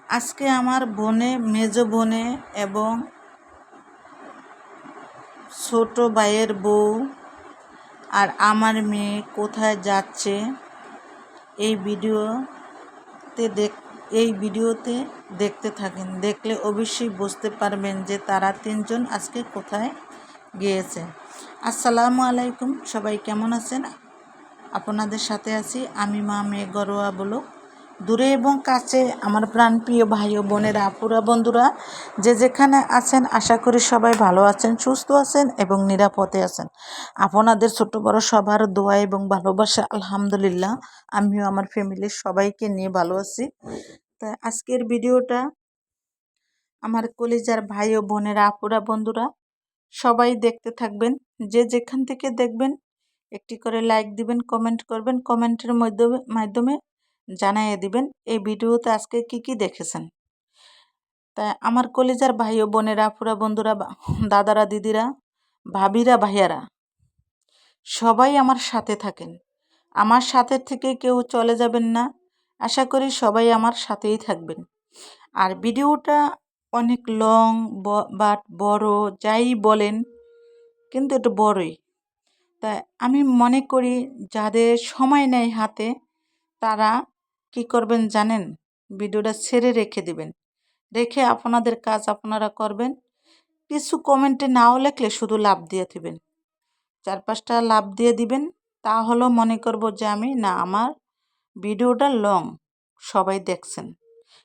আজকে আমার মেজ বোনে এবং ছোট ভাইয়ের বউ আর আমার মেয়ে কোথায় যাচ্ছে এই ভিডিওতে দেখতে থাকেন। দেখলে অবশ্যই বুঝতে পারবেন যে তারা তিনজন আজকে কোথায় গিয়েছে। আসসালামু আলাইকুম, সবাই কেমন আছেন? আপনাদের সাথে আছি আমি, মা মেয়ে গরোয়া বলো। দূরে এবং কাছে আমার প্রাণপ্রিয় ভাই ও বোনেরা, আপুরা, বন্ধুরা, যে যেখানে আছেন আশা করি সবাই ভালো আছেন, সুস্থ আছেন এবং নিরাপদে আছেন। আপনাদের ছোট বড় সবার দোয়া এবং ভালোবাসা আলহামদুলিল্লাহ আমিও আমার ফ্যামিলির সবাইকে নিয়ে ভালো আছি। তা আজকের ভিডিওটা আমার কলিজার ভাই ও বোনেরা, আপুরা, বন্ধুরা সবাই দেখতে থাকবেন। যে যেখান থেকে দেখবেন একটি করে লাইক দিবেন, কমেন্ট করবেন, কমেন্টের মাধ্যমে জানিয়ে দিবেন এই ভিডিওতে আজকে কি দেখেছেন। তাই আমার কলিজার ভাই ও বোনেরা, আপুরা, বন্ধুরা, দাদারা, দিদিরা, ভাবিরা, ভাইয়ারা সবাই আমার সাথে থাকেন। আমার সাথে থেকে কেউ চলে যাবেন না। আশা করি সবাই আমার সাথেই থাকবেন। আর ভিডিওটা অনেক লং বাট বড়, যাই বলেন কিন্তু একটু বড়ই। তাই আমি মনে করি যাদের সময় নেই হাতে তারা কি করবেন জানেন, ভিডিওটা ছেড়ে রেখে দিবেন, রেখে আপনাদের কাজ আপনারা করবেন। কিছু কমেন্টে নাও লেখলে শুধু লাভ দিয়ে দিবেন, 4-5টা লাভ দিয়ে দিবেন। তাহলেও মনে করব যে আমার ভিডিওটা লং, সবাই দেখছেন।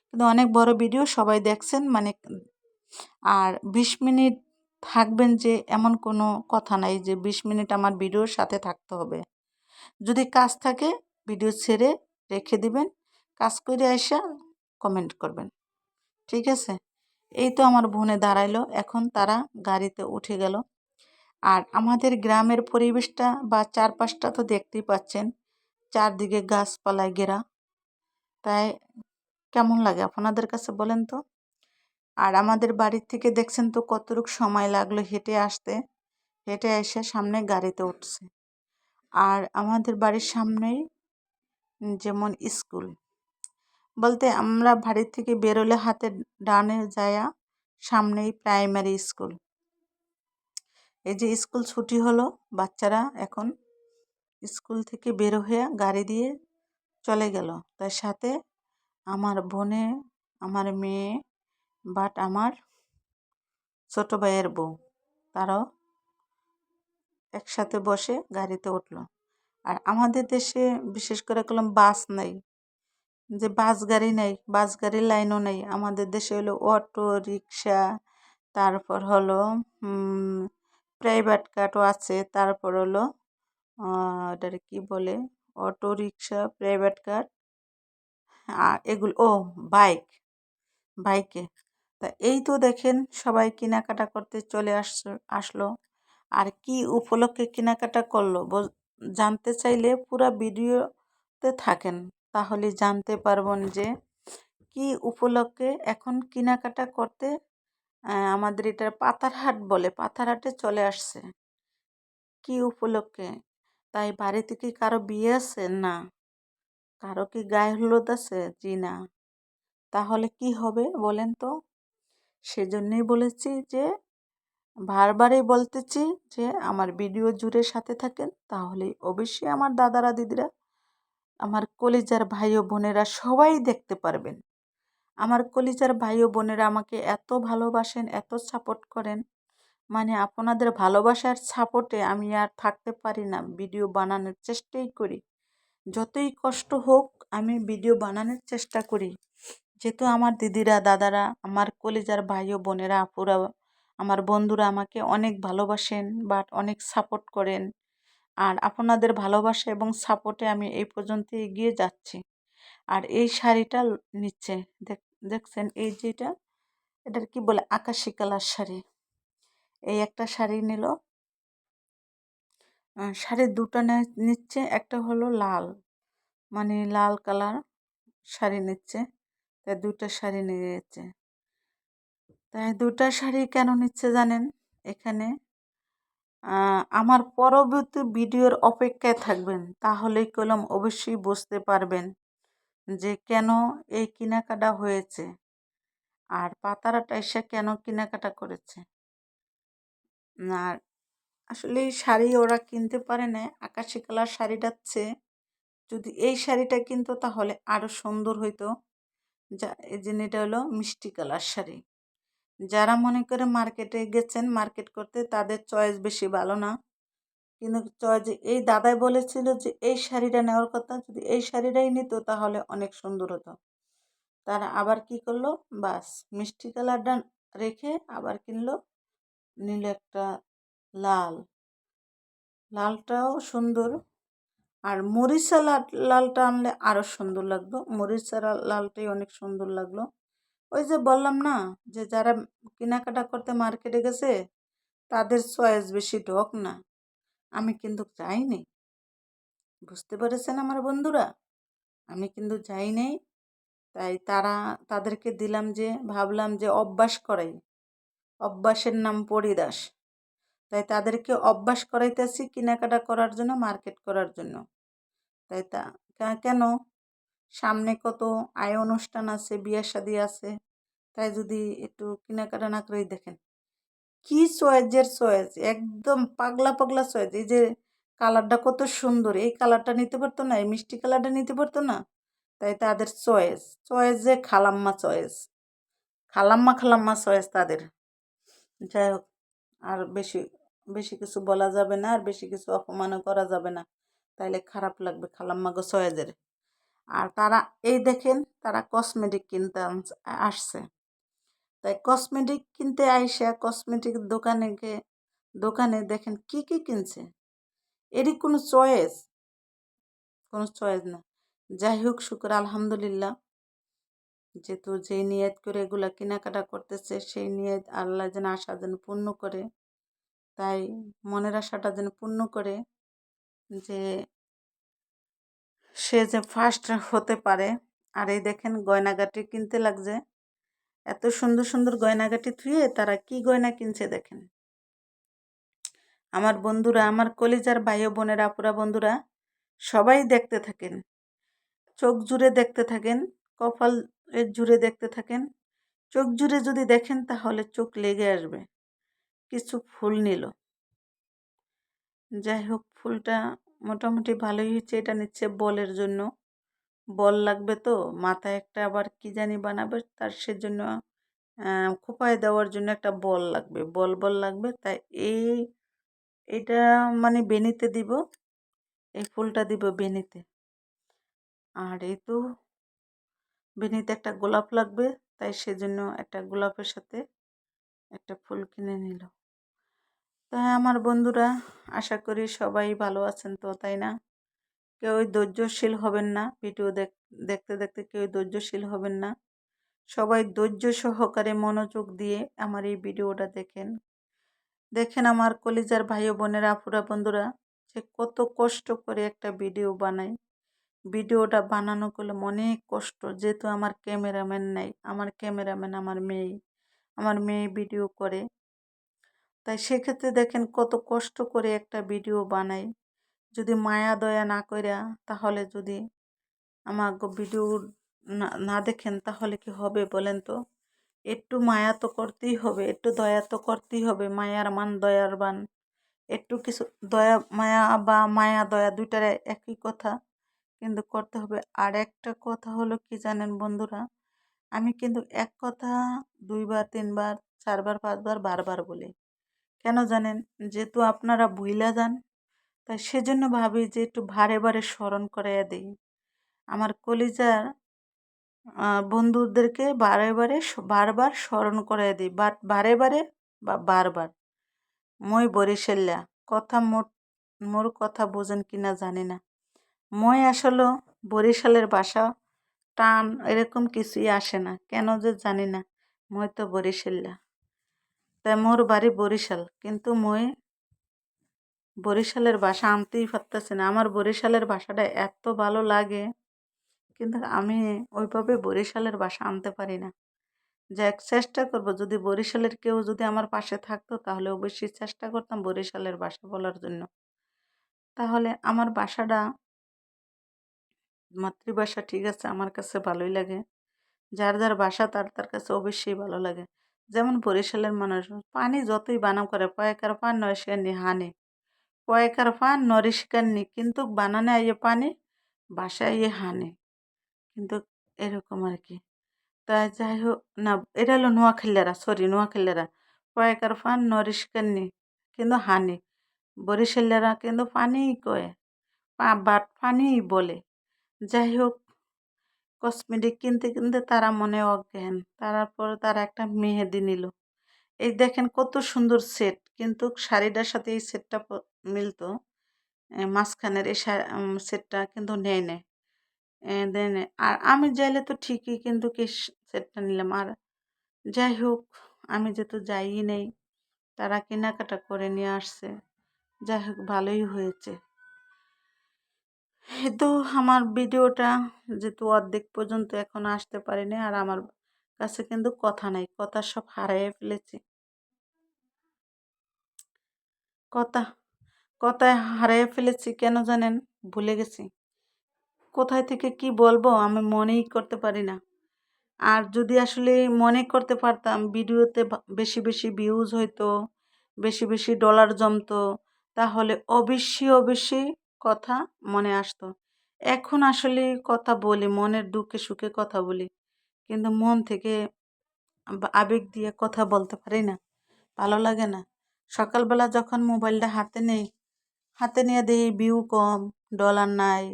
কিন্তু অনেক বড় ভিডিও সবাই দেখছেন মানে। আর 20 মিনিট থাকবেন যে এমন কোনো কথা নাই যে 20 মিনিট আমার ভিডিওর সাথে থাকতে হবে। যদি কাজ থাকে ভিডিও ছেড়ে রেখে দিবেন, কাজ করে আইসা কমেন্ট করবেন, ঠিক আছে? এই তো আমার বোনে দাঁড়াইলো, এখন তারা গাড়িতে উঠে গেল। আর আমাদের গ্রামের পরিবেশটা বা চারপাশটা তো দেখতেই পাচ্ছেন, চারদিকে গাছপালায় ঘেরা। তাই কেমন লাগে আপনাদের কাছে বলেন তো? আর আমাদের বাড়ির থেকে দেখছেন তো কতটুকু সময় লাগলো হেঁটে আসতে। হেঁটে এসে সামনে গাড়িতে উঠছে। আর আমাদের বাড়ির সামনেই যেমন স্কুল, বলতে আমরা বাড়ির থেকে বেরোলে হাতে ডানে যায়া সামনেই প্রাইমারি স্কুল। এই যে স্কুল ছুটি হলো, বাচ্চারা এখন স্কুল থেকে বের হয়ে গাড়ি দিয়ে চলে গেল। তার সাথে আমার বোনে, আমার মেয়ে, বাট আমার ছোট ভাইয়ের বউ, তারাও একসাথে বসে গাড়িতে উঠলো। আর আমাদের দেশে বিশেষ করে কলম বাস নেই, যে বাস গাড়ি নেই, বাস গাড়ির লাইনও নেই। আমাদের দেশে হলো অটো রিক্সা, তারপর হলো প্রাইভেট কারও আছে, তারপর হলো এটার কি বলে, অটো রিক্সা, প্রাইভেট কার, এগুলো বাইকে। তা এই তো দেখেন সবাই কেনাকাটা করতে চলে আসলো। আর কি উপলক্ষে কেনাকাটা করলো জানতে চাইলে পুরো ভিডিওতে থাকেন, তাহলে জানতে পারবেন যে কি উপলক্ষে এখন কেনাকাটা করতে আমাদের এটা পাতারহাট বলে, পাতারহাটে চলে আসছে। কি উপলক্ষে? তাই বাড়িতে কি কারো বিয়ে আছে? না। কারো কি গায়ে হলুদ আছে? জি না। তাহলে কি হবে বলেন তো? সেজন্যই বলেছি যে, বারবারই বলতেছি যে আমার ভিডিও জুড়ে সাথে থাকেন, তাহলেই অবশ্যই আমার দাদারা, দিদিরা, আমার কলিজার ভাই ও বোনেরা সবাই দেখতে পারবেন। আমার কলিজার ভাই ও বোনেরা আমাকে এত ভালোবাসেন, এত সাপোর্ট করেন, মানে আপনাদের ভালোবাসার সাপোর্টে আমি আর থাকতে পারি না, ভিডিও বানানোর চেষ্টাই করি। যতই কষ্ট হোক আমি ভিডিও বানানোর চেষ্টা করি, যেহেতু আমার দিদিরা, দাদারা, আমার কলিজার ভাই ও বোনেরা, আপুরা, আমার বন্ধুরা আমাকে অনেক ভালোবাসেন, বাট অনেক সাপোর্ট করেন। আর আপনাদের ভালোবাসা এবং সাপোর্টে আমি এই পর্যন্ত এগিয়ে যাচ্ছি। আর এই শাড়িটা নিচ্ছে, দেখছেন এই যেটা, এটার কি বলে, আকাশি কালার শাড়ি। এই একটা শাড়ি নিল, শাড়ি দুটো নিচ্ছে, একটা হলো লাল, মানে লাল কালার শাড়ি নিচ্ছে। তাই দুটো শাড়ি নিয়েছে। তাই দুটো শাড়ি কেন নিচ্ছে জানেন? এখানে আমার পরবর্তী ভিডিওর অপেক্ষায় থাকবেন, তাহলেই কলম অবশ্যই বুঝতে পারবেন যে কেন এই কেনাকাটা হয়েছে। আর পাতারাটা এসে কেন কেনাকাটা করেছে। আর আসলে এই শাড়ি ওরা কিনতে পারে না, আকাশি কালার শাড়িটার চেয়ে যদি এই শাড়িটা কিনতো তাহলে আরও সুন্দর হইতো। যা এই যে এটা হলো মিষ্টি কালার শাড়ি। যারা মনে করে মার্কেটে গেছেন মার্কেট করতে তাদের চয়েস বেশি ভালো না, কিন্তু চয়েস এই দাদাই বলেছিল যে এই শাড়িটা নেওয়ার কথা, যদি এই শাড়িটাই নিত তাহলে অনেক সুন্দর হতো। তারা আবার কি করলো, বাস মিষ্টি কালারটা রেখে আবার কিনলো, নিল একটা লাল, লালটাও সুন্দর। আর মরিচা লালটা আনলে আরও সুন্দর লাগতো, মরিচা লালটাই অনেক সুন্দর লাগলো। ওই যে বললাম না যে যারা কেনাকাটা করতে মার্কেটে গেছে তাদের চয়েস বেশি ঢোক না, আমি কিন্তু যাইনি। বুঝতে পেরেছেন আমার বন্ধুরা, আমি কিন্তু যাই নাই। তাই তাদেরকে দিলাম, যে ভাবলাম যে অভ্যাস করাই, অভ্যাসের নাম পরিদাস। তাই তাদেরকে অভ্যাস করাইতেছি কেনাকাটা করার জন্য, মার্কেট করার জন্য। তাই কেন সামনে কত আয় অনুষ্ঠান আছে, বিয়ে শাদী আছে, তাই যদি একটু কেনাকাটা না করেই দেখেন কি চয়েসের চয়েস, একদম পাগলা পাগলা চয়েস। এই যে কালারটা কত সুন্দর, এই কালারটা নিতে পারতো না, এই মিষ্টি কালারটা নিতে পারতো না। তাই তাদের চয়েস, চয়েস যে খালাম্মা চয়েস, খালাম্মা খালাম্মা চয়েস তাদের। যাই হোক, আর বেশি বেশি কিছু বলা যাবে না, আর বেশি কিছু অপমানও করা যাবে না, তাইলে খারাপ লাগবে খালাম্মা গো চয়েসের। আর তারা এই দেখেন তারা কসমেটিক কিনতে আসছে। তাই কসমেটিক কিনতে আইসা কসমেটিক দোকানে দেখেন কি কি কিনছে, এরই কোনো চয়েস, কোনো চয়েস না। যাই হোক, শুকর আলহামদুলিল্লাহ, যেহেতু যেই নিয়ত করে এগুলা কেনাকাটা করতেছে সেই নিয়ত আল্লাহ যেন আশা যেন পূর্ণ করে, তাই মনের আশাটা যেন পূর্ণ করে, যে সে যে ফার্স্ট হতে পারে। আর এই দেখেন গয়নাগাটি কিনতে লাগছে, এত সুন্দর সুন্দর গয়নাগাটি থুয়ে তারা কি গয়না কিনছে দেখেন। আমার বন্ধুরা, আমার কলিজার ভাই ও বোনেরা, আপুরা বন্ধুরা, সবাই দেখতে থাকেন, চোখ জুড়ে দেখতে থাকেন, কপাল জুড়ে দেখতে থাকেন। চোখ জুড়ে যদি দেখেন তাহলে চোখ লেগে আসবে। কিছু ফুল নিল, যাই হোক ফুলটা মোটামুটি ভালোই হয়েছে। এটা নিচ্ছে বলের জন্য, বল লাগবে তো, মাথায় একটা আবার কি জানি বানাবে, তার সেজন্য খোপায় দেওয়ার জন্য একটা বল লাগবে, বল লাগবে। তাই এইটা মানে বেনিতে দিব, এই ফুলটা দিব বেনিতে। আর এই তো বেনিতে একটা গোলাপ লাগবে, তাই সেজন্য একটা গোলাপের সাথে একটা ফুল কিনে নিল। তাই আমার বন্ধুরা, আশা করি সবাই ভালো আছেন তো, তাই না? কেউ ধৈর্যশীল হবেন না, ভিডিও দেখতে দেখতে কেউ ধৈর্যশীল হবেন না। সবাই ধৈর্য সহকারে মনোযোগ দিয়ে আমার এই ভিডিওটা দেখেন আমার কলিজার ভাই ও বোনেরা, আপুরা বন্ধুরা, যে কত কষ্ট করে একটা ভিডিও বানাই। ভিডিওটা বানানো করলে অনেক কষ্ট, যেহেতু আমার ক্যামেরাম্যান নাই, আমার ক্যামেরাম্যান আমার মেয়ে ভিডিও করে। তাই সেক্ষেত্রে দেখেন কত কষ্ট করে একটা ভিডিও বানাই। যদি মায়া দয়া না কইরা, তাহলে যদি আমার ভিডিও না দেখেন তাহলে কি হবে বলেন তো? একটু মায়া তো করতেই হবে, একটু দয়া তো করতেই হবে, মায়ার মান দয়ার বান। একটু কিছু দয়া মায়া বা মায়া দয়া দুইটার একই কথা, কিন্তু করতে হবে। আর একটা কথা হলো কি জানেন বন্ধুরা, আমি কিন্তু এক কথা 2 বার 3 বার 4 বার 5 বার বারবার বলি। কেন জানেন? যেহেতু আপনারা ভুইলা যান, তাই সেজন্য ভাবি যে একটু বারে বারে স্মরণ করাইয়া দিই। আমার কলিজার বন্ধুদেরকে বারবার স্মরণ করাইয়া দিই, বাট বারে বারে বা বারবার। মই বরিশাল্লা, কথা মোর কথা বোঝেন কিনা জানি না। মই আসলে বরিশালের ভাষা টান এরকম কিছুই আসে না, কেন যে জানি না। মই তো বরিশাল্লা, তাই মোর বাড়ি বরিশাল, কিন্তু মই বরিশালের ভাষা আনতেই পারতেছি না। আমার বরিশালের ভাষাটা এত ভালো লাগে, কিন্তু আমি ওইভাবে বরিশালের ভাষা আনতে পারি না। যাক, চেষ্টা করব, যদি বরিশালের কেউ যদি আমার পাশে থাকতো তাহলে অবশ্যই চেষ্টা করতাম বরিশালের ভাষা বলার জন্য। তাহলে আমার ভাষাটা মাতৃভাষা ঠিক আছে, আমার কাছে ভালোই লাগে। যার যার বাসা তার তার কাছে অবশ্যই ভালো লাগে। যেমন বরিশালের মানুষ পানি যতই বানাম করে পয়কার পান নরিশকান্নি হানে, পয়কার পান নরিশকান্নি কিন্তু বানানে আইয়ে পানি বাসায় ইয়ে হানে, কিন্তু এরকম আর কি। তাই যাই হোক না, এটা হলো নোয়াখালীরা, সরি নোয়াখালীরা পয়কার পান নরিশকান্নি কিন্তু হানে, বরিশালেরা কিন্তু পানিই কয়, বাট পানিই বলে। যাই হোক, কসমেটিক কিনতে কিনতে তারা মনে অজ্ঞান, তারপর তারা একটা মেহেদি নিল। এই দেখেন কত সুন্দর সেট, কিন্তু শাড়িটার সাথে এই সেটটা মিলতো, মাঝখানের এই সেটটা কিন্তু নেয় নেয়, দেয় নেয়। আর আমি চাইলে তো ঠিকই কিন্তু কি সেটটা নিলাম। আর যাই হোক, আমি যেহেতু যাইই নেই, তারা কেনাকাটা করে নিয়ে আসছে। যাই হোক, ভালোই হয়েছে। তো আমার ভিডিওটা যেহেতু অর্ধেক পর্যন্ত এখন আসতে পারিনি, আর আমার কাছে কিন্তু কথা নাই, কথা সব হারিয়ে ফেলেছি। কথা কথায় হারিয়ে ফেলেছি কেন জানেন? ভুলে গেছি কোথায় থেকে কি বলবো, আমি মনেই করতে পারি না। আর যদি আসলে মনে করতে পারতাম, ভিডিওতে বেশি বেশি ভিউজ হইতো, বেশি বেশি ডলার জমতো, তাহলে অবশ্যই অবশ্যই কথা মনে আসতো। এখন আসলে কথা বলি, মনের দুঃখে সুখে কথা বলি, কিন্তু মন থেকে আবেগ দিয়ে কথা বলতে পারি না, ভালো লাগে না। সকালবেলা যখন মোবাইলটা হাতে নিয়ে দেখি ভিউ কম, ডলার নাই,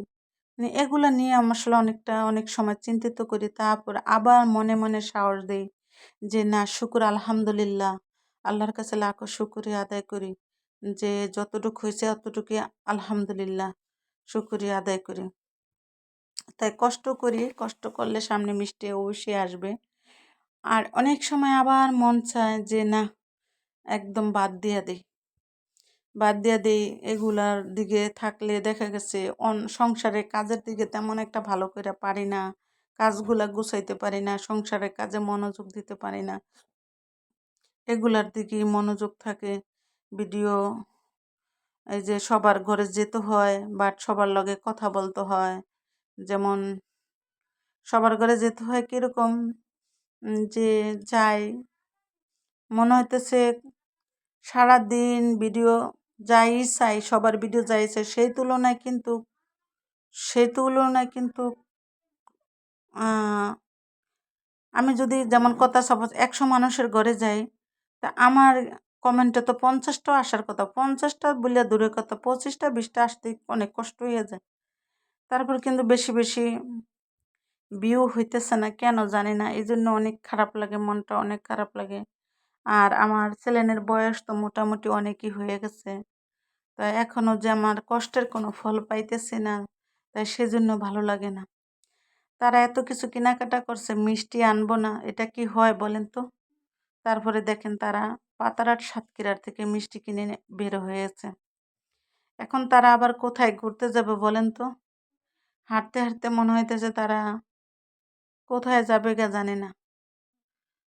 এগুলা নিয়ে আমি আসলে অনেক সময় চিন্তিত করি। তারপর আবার মনে মনে সাহস দেই যে না, শুকুর আলহামদুলিল্লাহ, আল্লাহর কাছে লাখো শুকরিয়া আদায় করি যে যতটুকু হয়েছে অতটুকুই আলহামদুলিল্লাহ শুকরিয়া আদায় করি। তাই কষ্ট করি, কষ্ট করলে সামনে মিষ্টি অবশ্যই আসবে। আর অনেক সময় আবার মন চায় যে না, একদম বাদ দিয়ে দিই, এগুলার দিকে থাকলে দেখা গেছে সংসারে কাজের দিকে তেমন একটা ভালো করে পারি না, কাজগুলা গুছাইতে পারি না, সংসারের কাজে মনোযোগ দিতে পারি না, এগুলার দিকেই মনোযোগ থাকে। ভিডিও, এই যে সবার ঘরে যেতে হয়, বাট সবার লগে কথা বলতে হয়, যেমন সবার ঘরে যেতে হয় কীরকম, যে যাই মনে হইতেছে সারাদিন ভিডিও যাই চাই, সবার ভিডিও যাই চাই, সেই তুলনায় কিন্তু আমি যদি যেমন কথা, সাপোজ 100 মানুষের ঘরে যাই, তা আমার কমেন্টে তো 50টা আসার কথা, 50টা বলে দূরের কথা, 25টা 20টা আসতে অনেক কষ্ট হয়ে যায়। তারপর কিন্তু বেশি বেশি ভিউ হইতেছে না, কেন জানি না, এই জন্য অনেক খারাপ লাগে, মনটা অনেক খারাপ লাগে। আর আমার ছেলেনের বয়স তো মোটামুটি অনেকই হয়ে গেছে, তাই এখনও যে আমার কষ্টের কোনো ফল পাইতেছি না, তাই সেজন্য ভালো লাগে না। তারা এত কিছু কেনাকাটা করছে, মিষ্টি আনবো না, এটা কি হয় বলেন তো? তারপরে দেখেন তারা পাতারহাট সাতক্ষীরার থেকে মিষ্টি কিনে বের হয়েছে। এখন তারা আবার কোথায় ঘুরতে যাবে বলেন তো? হাঁটতে হাঁটতে মনে হইতেছে তারা কোথায় যাবে গা জানি না,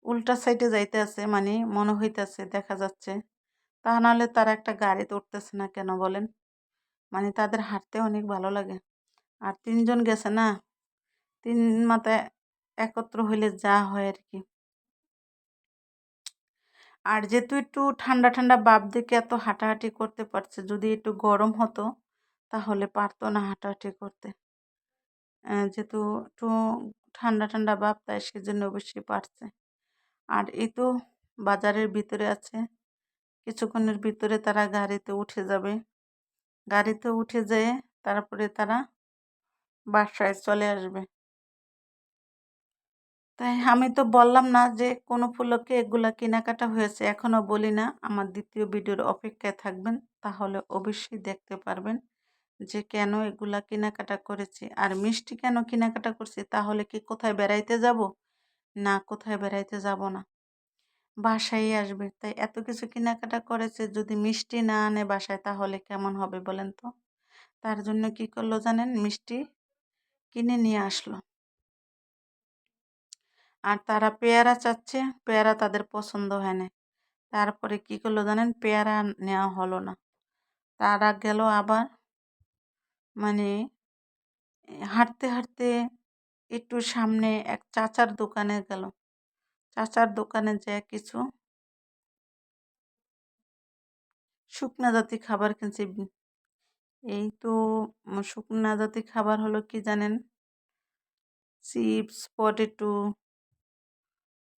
উল্টা সাইডে যাইতে আছে, মানে মনে হইতেছে, দেখা যাচ্ছে। তা নাহলে তারা একটা গাড়িতে উঠতেছে না কেন বলেন? মানে তাদের হাঁটতে অনেক ভালো লাগে। আর 3জন গেছে না, 3 মাথায় একত্র হইলে যা হয় আর কি। আর যেহেতু একটু ঠান্ডা ঠান্ডা ভাব দেখে এত হাঁটাহাঁটি করতে পারছে, যদি একটু গরম হতো তাহলে পারতো না হাঁটাহাঁটি করতে। যেহেতু একটু ঠান্ডা ঠান্ডা ভাব, তাই সেজন্য অবশ্যই পারছে। আর এই তো বাজারের ভিতরে আছে, কিছুক্ষণের ভিতরে তারা গাড়িতে উঠে যাবে, গাড়িতে উঠে যেয়ে তারপরে তারা বাসায় চলে আসবে। তাই আমি তো বললাম না যে কোন উপলক্ষে এগুলা কেনাকাটা হয়েছে, এখনো বলি না। আমার দ্বিতীয় ভিডিওর অপেক্ষায় থাকবেন, তাহলে অবশ্যই দেখতে পারবেন যে কেন এগুলা কেনাকাটা করেছি। আর মিষ্টি কেন কেনাকাটা করছি, তাহলে কি কোথায় বেড়াইতে যাব? না, কোথায় বেড়াইতে যাব না, বাসায় আসবে। তাই এত কিছু কেনাকাটা করেছে, যদি মিষ্টি না আনে বাসায় তাহলে কেমন হবে বলেন তো? তার জন্য কি করলো জানেন? মিষ্টি কিনে নিয়ে আসলো। আর তারা পেয়ারা চাচ্ছে, পেয়ারা তাদের পছন্দ হয় না। তারপরে কি করলো জানেন? পেয়ারা নেওয়া হলো না, তারা গেল আবার, মানে হাঁটতে হাঁটতে একটু সামনে এক চাচার দোকানে গেল। চাচার দোকানে যেয়ে কিছু শুকনা জাতীয় খাবার কিনছি। এই তো শুকনা জাতীয় খাবার হলো কি জানেন? চিপস, পটেটো,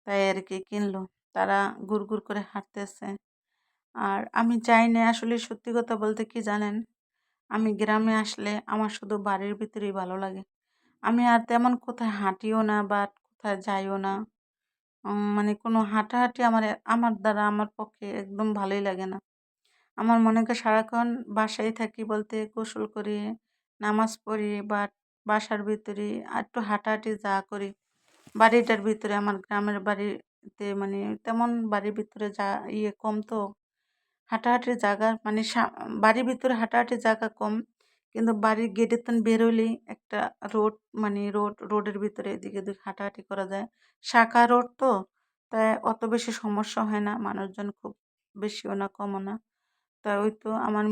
তাই আর কি কিনলো। তারা গুড় করে হাঁটতেছে। আর আমি যাই না, আসলে সত্যি কথা বলতে কি জানেন? আমি গ্রামে আসলে আমার শুধু বাড়ির ভিতরেই ভালো লাগে। আমি আর তেমন কোথায় হাঁটিও না বা কোথায় যাইও না। মানে কোনো হাঁটাহাঁটি আমার দ্বারা আমার পক্ষে একদম ভালোই লাগে না। আমার মনে হয় সারাক্ষণ বাসায় থাকি বলতে গোসল করি, নামাজ পড়ি বা বাসার ভিতরে আর একটু হাঁটাহাঁটি যা করি। বাড়িটার ভিতরে আমার গ্রামের বাড়িতে মানে তেমন বাড়ির ভিতরে যা কম তো হাঁটাহাঁটির জায়গা মানে বাড়ির ভিতরে হাঁটাহাঁটির জায়গা কম, কিন্তু বাড়ির গেটের তখন বেরোলেই একটা রোড মানে রোডের ভিতরে এদিকে ওদিকে হাঁটাহাঁটি করা যায়। শাখা রোড তো, তাই অত বেশি সমস্যা হয় না, মানুষজন খুব বেশিও না কমও না। তা ওই তো আমার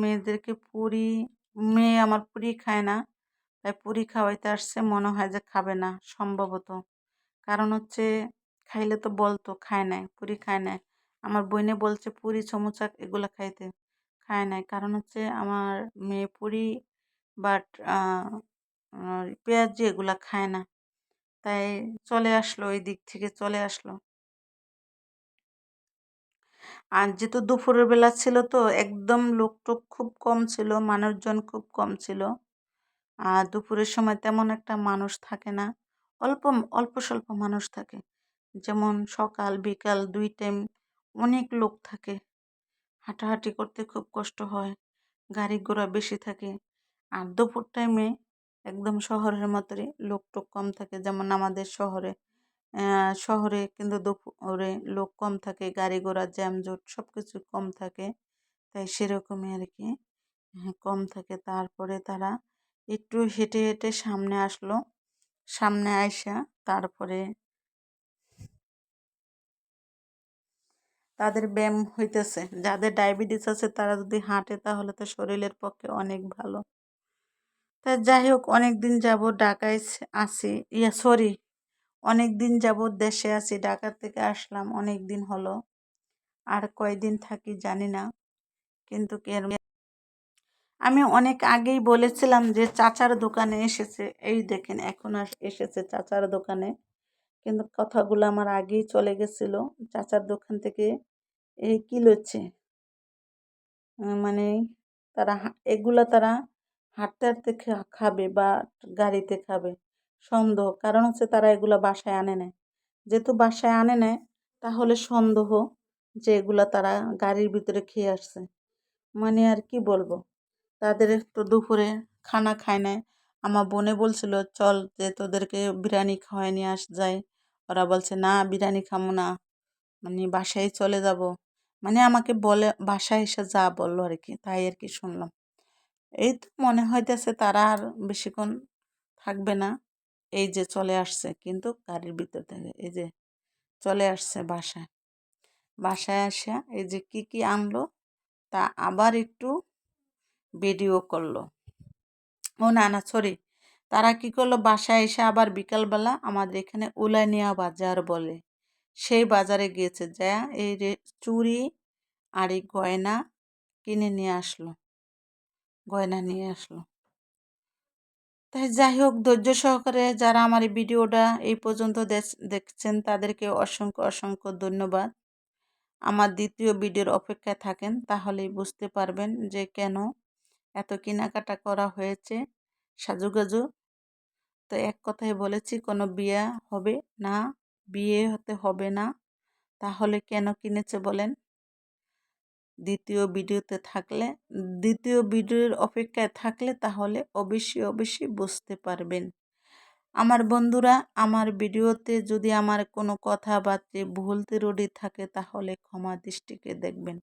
মেয়ে আমার পুরি খায় না, তাই পুরি খাওয়াইতে আসছে, মনে হয় যে খাবে না সম্ভবত। কারণ হচ্ছে খাইলে তো বলতো খায় নাই, পুরি খায় নাই। আমার বইনে বলছে পুরি সমুচা এগুলা খাইতে, খায় নাই। কারণ হচ্ছে আমার মেয়ে পুরি বাট পেঁয়াজি এগুলা খায় না, তাই চলে আসলো, ওই দিক থেকে চলে আসলো। আর যেহেতু দুপুরের বেলা ছিল তো একদম লোকটোক খুব কম ছিল, মানুষজন খুব কম ছিল। আর দুপুরের সময় তেমন একটা মানুষ থাকে না, অল্প অল্প স্বল্প মানুষ থাকে। যেমন সকাল বিকাল 2 টাইম অনেক লোক থাকে, হাঁটাহাঁটি করতে খুব কষ্ট হয়, গাড়ি ঘোড়া বেশি থাকে। আর দুপুর টাইমে একদম শহরের মতোই লোকটোক কম থাকে, যেমন আমাদের শহরে কিন্তু দুপুরে লোক কম থাকে, গাড়ি ঘোড়া জ্যামজট সব কিছু কম থাকে, তাই সেরকমই আর কি। হ্যাঁ, কম থাকে। তারপরে তারা একটু হেঁটে হেঁটে সামনে আসলো, সামনে আইসা তারপরে তাদের ব্যায়াম হইতেছে। যাদের ডায়াবেটিস আছে তারা যদি হাঁটে তাহলে তো শরীরের পক্ষে অনেক ভালো। তা যাই হোক, অনেক দিন যাবৎ ঢাকায় আছি, সরি, অনেক দিন যাবৎ দেশে আছি, ঢাকা থেকে আসলাম অনেক দিন হলো। আর কয়দিন থাকি জানি না, কিন্তু আমি অনেক আগেই বলেছিলাম যে চাচার দোকানে এসেছে, এই দেখেন এখন এসেছে চাচার দোকানে। কিন্তু কথাগুলো আমার আগেই চলে গেছিল। চাচার দোকান থেকে এই কি লচ্ছে, মানে এগুলা তারা হাঁটতে হাঁটতে খাবে বা গাড়িতে খাবে সন্দেহ। কারণ হচ্ছে তারা এগুলা বাসায় আনে নেয়, যেহেতু বাসায় আনে নেয় তাহলে সন্দেহ যে এগুলা তারা গাড়ির ভিতরে খেয়ে আসছে। মানে আর কি বলবো, তাদের তো দুপুরে খানা খায় নাই। আমার বোনে বলছিল চল যে তোদেরকে বিরিয়ানি খাওয়াই নিয়ে যায়। ওরা বলছে না, বিরিয়ানি খাবো না, মানে বাসায় চলে যাব। মানে আমাকে বলে বাসায় এসে যা বললো আর কি, তাই আর কি শুনলাম। এই তো মনে হইতেছে তারা আর বেশিক্ষণ থাকবে না। এই যে চলে আসছে কিন্তু গাড়ির ভিতর থেকে, এই যে চলে আসছে বাসায়। বাসায় আসা এই যে কি কি আনলো তা আবার একটু ভিডিও করলো। ও না না, সরি, তারা কি করলো, বাসায় এসে আবার বিকালবেলা আমাদের এখানে উলানিয়া বাজার বলে, সেই বাজারে গিয়েছে, যা এই চুড়ি আর এই গয়না কিনে নিয়ে আসলো, গয়না নিয়ে আসলো। তাই যাই হোক, ধৈর্য সহকারে যারা আমার এই ভিডিওটা এই পর্যন্ত দেখছেন তাদেরকে অসংখ্য অসংখ্য ধন্যবাদ। আমার দ্বিতীয় ভিডিওর অপেক্ষায় থাকেন, তাহলেই বুঝতে পারবেন যে কেন এত কেনাকাটা করা হয়েছে, সাজুগাজু। তো এক কথায় বলেছি, কোনো বিয়ে হবে না, বিয়ে হতে হবে না, তাহলে কেন কিনেছে বলেন? দ্বিতীয় ভিডিওর অপেক্ষায় থাকলে তাহলে অবশ্যই অবশ্যই বুঝতে পারবেন। আমার বন্ধুরা, আমার ভিডিওতে যদি আমার কোনো কথাবার্তা ভুল ত্রুটি থাকে তাহলে ক্ষমা দৃষ্টিতে দেখবেন।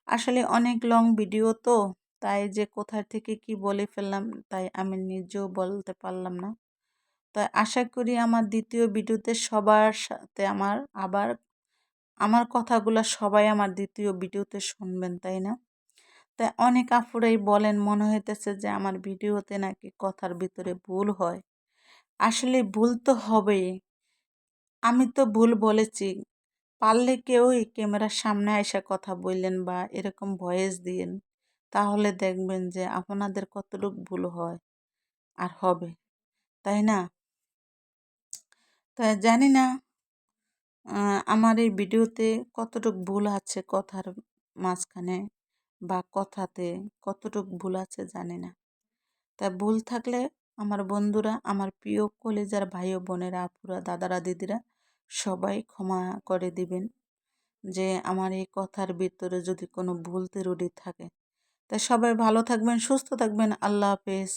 আসলে অনেক লং ভিডিও তো, তাই যে কোথা থেকে কি বলে ফেললাম তাই আমি নিজেও বলতে পারলাম না। তাই আশা করি আমার দ্বিতীয় ভিডিওতে সবার সাথে আমার কথাগুলো সবাই আমার দ্বিতীয় ভিডিওতে শুনবেন, তাই না? তাই অনেক আপুরাই বলেন মনে হইতেছে যে আমার ভিডিওতে নাকি কথার ভিতরে ভুল হয়। আসলে ভুল তো হবেই। আমি তো ভুল বলেছি। পারলে কেউ এই ক্যামেরার সামনে আইসা কথা বললেন বা এরকম ভয়েস দিয়েন, তাহলে দেখবেন যে আপনাদের কতটুকু ভুল হয় আর হবে, তাই না? তাই জানি না আমার এই ভিডিওতে কতটুকু ভুল আছে কথার মাঝখানে বা কথাতে কতটুকু ভুল আছে জানি না। তাই ভুল থাকলে আমার বন্ধুরা, আমার প্রিয় কলেজার ভাই ও বোনেরা, আপুরা, দাদারা, দিদিরা সবাই ক্ষমা করে দিবেন যে আমার এই কথার ভিতরে যদি কোনো ভুল ত্রুটি থাকে। তাই সবাই ভালো থাকবেন, সুস্থ থাকবেন। আল্লাহ হাফেজ।